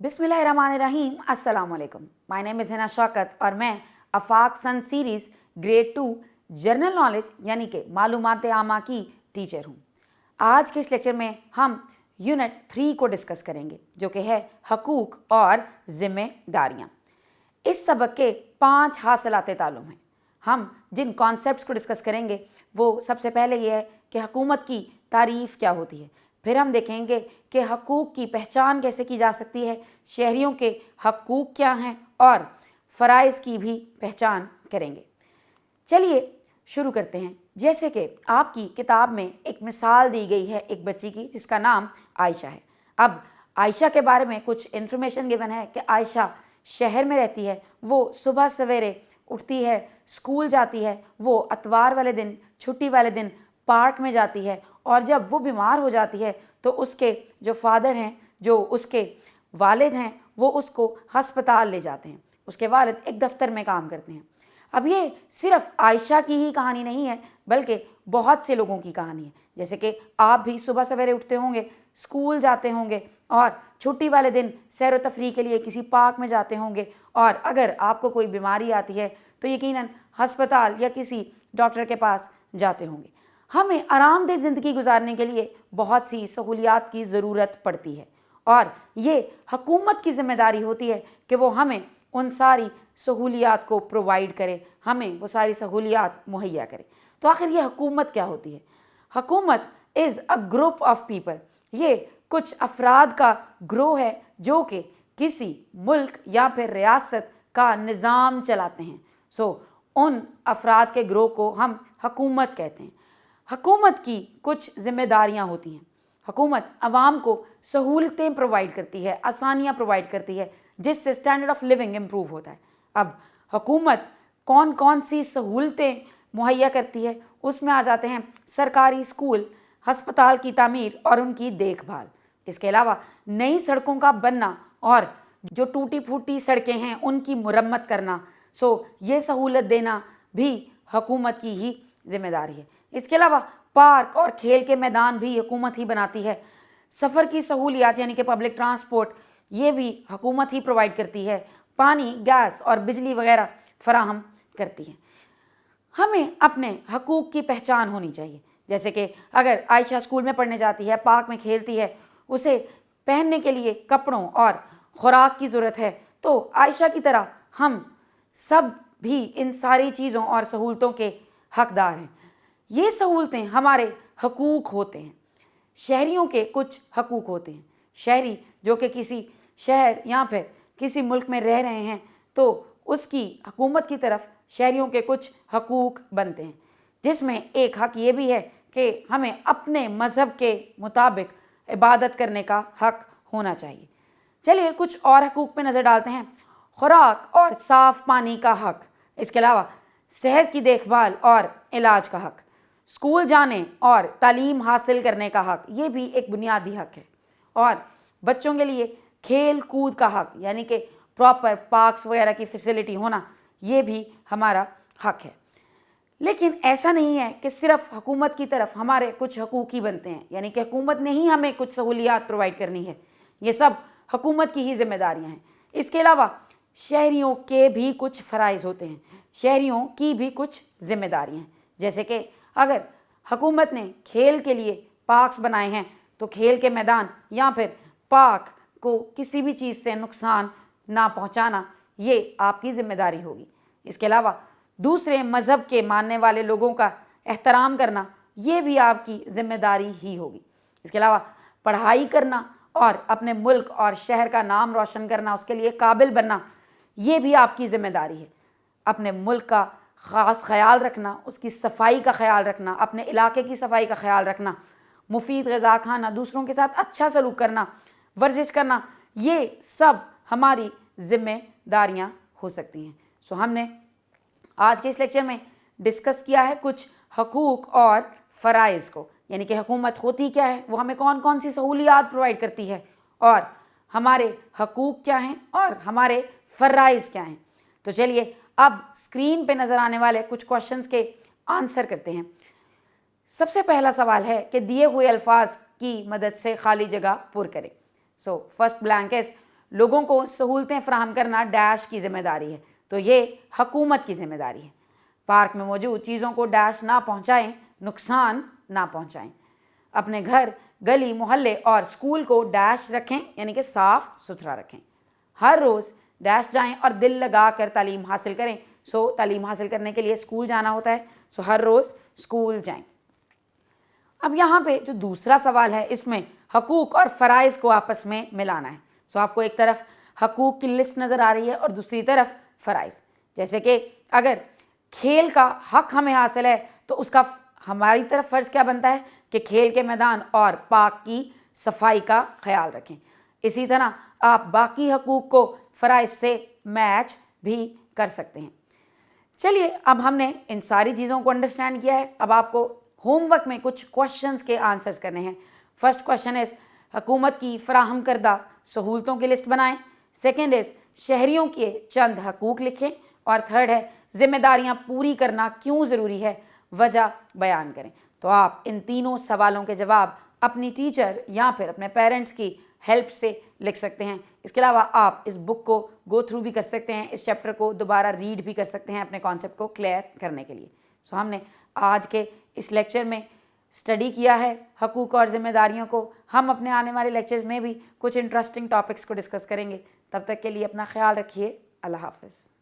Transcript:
बिस्मिल्लाहिर्रहमानिर्रहीम, अस्सलाम वालेकुम। My name is Hina Shaukat और मैं Afaq sun series grade 2 general knowledge यानी कि मालूमात आमा की टीचर हूँ। आज के इस लेक्चर में हम यूनिट 3 को डिस्कस करेंगे जो कि है हकूक़ और ज़िम्मेदारियाँ। इस सबक के 5 हासिलात ताल्लुम हैं। हम जिन कॉन्सेप्ट्स को डिस्कस करेंगे वो सबसे पहले ये है कि हुकूमत की तारीफ़ क्या होती है, फिर हम देखेंगे कि हकूक़ की पहचान कैसे की जा सकती है, शहरियों के हकूक़ क्या हैं और फ़राइज़ की भी पहचान करेंगे। चलिए शुरू करते हैं। जैसे कि आपकी किताब में एक मिसाल दी गई है एक बच्ची की जिसका नाम आयशा है। अब आयशा के बारे में कुछ इन्फॉर्मेशन गिवन है कि आयशा शहर में रहती है, वो सुबह सवेरे उठती है, स्कूल जाती है, वो अतवार वाले दिन, छुट्टी वाले दिन पार्क में जाती है और जब वो बीमार हो जाती है तो उसके जो फादर हैं, जो उसके वालिद हैं, वो उसको हस्पताल ले जाते हैं। उसके वालिद एक दफ्तर में काम करते हैं। अब ये सिर्फ आयशा की ही कहानी नहीं है बल्कि बहुत से लोगों की कहानी है। जैसे कि आप भी सुबह सवेरे उठते होंगे, स्कूल जाते होंगे और छुट्टी वाले दिन सैर व तफरीह के लिए किसी पार्क में जाते होंगे और अगर आपको कोई बीमारी आती है तो यकीनन हस्पताल या किसी डॉक्टर के पास जाते होंगे। हमें आरामदेह ज़िंदगी गुजारने के लिए बहुत सी सहूलियात की ज़रूरत पड़ती है और ये हुकूमत की ज़िम्मेदारी होती है कि वो हमें उन सारी सहूलियात को प्रोवाइड करे, हमें वो सारी सहूलियात मुहैया करे। तो आखिर ये हुकूमत क्या होती है? हुकूमत is a group of people. ये कुछ अफराद का ग्रोह है जो कि किसी मुल्क या फिर रियासत का निज़ाम चलाते हैं। उन अफराद के ग्रोह को हम हुकूमत कहते हैं। हुकूमत की कुछ ज़िम्मेदारियाँ होती हैं। हुकूमत आवाम को सहूलतें प्रोवाइड करती है, आसानियाँ प्रोवाइड करती है जिससे स्टैंडर्ड ऑफ लिविंग इम्प्रूव होता है। अब हुकूमत कौन कौन सी सहूलतें मुहैया करती है उसमें आ जाते हैं सरकारी स्कूल, हस्पताल की तामीर और उनकी देखभाल। इसके अलावा नई सड़कों का बनना और जो टूटी फूटी सड़कें हैं उनकी मुरम्मत करना, ये सहूलत देना भी हुकूमत की ही जिम्मेदारी है। इसके अलावा पार्क और खेल के मैदान भी हुकूमत ही बनाती है। सफ़र की सहूलियात यानी कि पब्लिक ट्रांसपोर्ट ये भी हुकूमत ही प्रोवाइड करती है। पानी, गैस और बिजली वगैरह फराहम करती है। हमें अपने हकूक़ की पहचान होनी चाहिए। जैसे कि अगर आयशा स्कूल में पढ़ने जाती है, पार्क में खेलती है, उसे पहनने के लिए कपड़ों और खुराक की ज़रूरत है, तो आयशा की तरह हम सब भी इन सारी चीज़ों और सहूलतों के हकदार हैं। ये सहूलतें हमारे हकूक़ होते हैं। शहरियों के कुछ हकूक़ होते हैं। शहरी जो कि किसी शहर या फिर किसी मुल्क में रह रहे हैं तो उसकी हुकूमत की तरफ शहरियों के कुछ हकूक़ बनते हैं, जिसमें एक हक़ ये भी है कि हमें अपने मज़हब के मुताबिक इबादत करने का हक़ होना चाहिए। चलिए कुछ और हकूक़ पे नज़र डालते हैं। खुराक और साफ़ पानी का हक़, इसके अलावा सेहत की देखभाल और इलाज का हक़, स्कूल जाने और तालीम हासिल करने का हक़, ये भी एक बुनियादी हक़ है। और बच्चों के लिए खेल कूद का हक़ यानी कि प्रॉपर पार्क्स वगैरह की फैसिलिटी होना, ये भी हमारा हक़ है। लेकिन ऐसा नहीं है कि सिर्फ हुकूमत की तरफ हमारे कुछ हकूक़ ही बनते हैं, यानी कि हुकूमत ने ही हमें कुछ सहूलियात प्रोवाइड करनी है। ये सब हुकूमत की ही जिम्मेदारियाँ हैं। इसके अलावा शहरियों के भी कुछ फ़राइज़ होते हैं, शहरियों की भी कुछ जिम्मेदारियाँ हैं। जैसे कि अगर हुकूमत ने खेल के लिए पार्क्स बनाए हैं तो खेल के मैदान या फिर पार्क को किसी भी चीज़ से नुकसान ना पहुंचाना, ये आपकी ज़िम्मेदारी होगी। इसके अलावा दूसरे मज़हब के मानने वाले लोगों का एहतराम करना, ये भी आपकी ज़िम्मेदारी ही होगी। इसके अलावा पढ़ाई करना और अपने मुल्क और शहर का नाम रोशन करना, उसके लिए काबिल बनना, ये भी आपकी ज़िम्मेदारी है। अपने मुल्क का ख़ास ख्याल रखना, उसकी सफाई का ख्याल रखना, अपने इलाके की सफाई का ख्याल रखना, मुफीद ग़िज़ा खाना, दूसरों के साथ अच्छा सलूक करना, वर्जिश करना, ये सब हमारी ज़िम्मेदारियाँ हो सकती हैं। हमने आज के इस लेक्चर में डिस्कस किया है कुछ हकूक़ और फ़राइज़ को, यानी कि हुकूमत होती क्या है, वो हमें कौन कौन सी सहूलियात प्रोवाइड करती है और हमारे हकूक़ क्या हैं और हमारे फ़राइज़ क्या हैं। तो चलिए अब स्क्रीन पे नज़र आने वाले कुछ क्वेश्चंस के आंसर करते हैं। सबसे पहला सवाल है कि दिए हुए अल्फाज की मदद से खाली जगह पुर करें। फर्स्ट ब्लैंक इज لوگوں کو سہولتیں فراہم کرنا ڈیش کی ذمہ داری ہے، تو یہ حکومت کی ذمہ داری ہے۔ پارک میں موجود چیزوں کو ڈیش نہ پہنچائیں، نقصان نہ پہنچائیں۔ اپنے گھر، گلی، محلے اور اسکول کو ڈیش رکھیں، یعنی کہ صاف ستھرا رکھیں۔ ہر روز ڈیش جائیں اور دل لگا کر تعلیم حاصل کریں۔ تعلیم حاصل کرنے کے لیے اسکول جانا ہوتا ہے، ہر روز اسکول جائیں۔ اب یہاں پہ جو دوسرا سوال ہے، اس میں حقوق اور فرائض کو آپس میں ملانا ہے۔ آپ کو ایک طرف حقوق کی لسٹ نظر آ رہی ہے اور دوسری طرف فرائض۔ جیسے کہ اگر کھیل کا حق ہمیں حاصل ہے تو اس کا ہماری طرف فرض کیا بنتا ہے کہ کھیل کے میدان اور پارک کی صفائی کا خیال رکھیں۔ اسی طرح آپ باقی حقوق کو فرائض سے میچ بھی کر سکتے ہیں۔ چلیے، اب ہم نے ان ساری چیزوں کو انڈرسٹینڈ کیا ہے۔ اب آپ کو ہوم ورک میں کچھ کوشچنز کے آنسرز کرنے ہیں۔ فرسٹ کوشچن از حکومت کی فراہم کردہ سہولتوں کی لسٹ بنائیں۔ سیکنڈ از شہریوں کے چند حقوق لکھیں۔ اور تھرڈ ہے ذمہ داریاں پوری کرنا کیوں ضروری ہے، وجہ بیان کریں۔ تو آپ ان تینوں سوالوں کے جواب اپنی ٹیچر یا پھر اپنے پیرنٹس کی ہیلپ سے لکھ سکتے ہیں۔ اس کے علاوہ آپ اس بک کو گو تھرو بھی کر سکتے ہیں، اس چیپٹر کو دوبارہ ریڈ بھی کر سکتے ہیں اپنے کانسیپٹ کو کلیئر کرنے کے لیے۔ ہم نے آج کے اس لیکچر میں اسٹڈی کیا ہے حقوق اور ذمہ داریوں کو۔ ہم اپنے آنے والے لیکچرز میں بھی کچھ انٹرسٹنگ ٹاپکس کو ڈسکس کریں گے۔ تب تک کے لیے اپنا خیال رکھیے۔ اللہ حافظ۔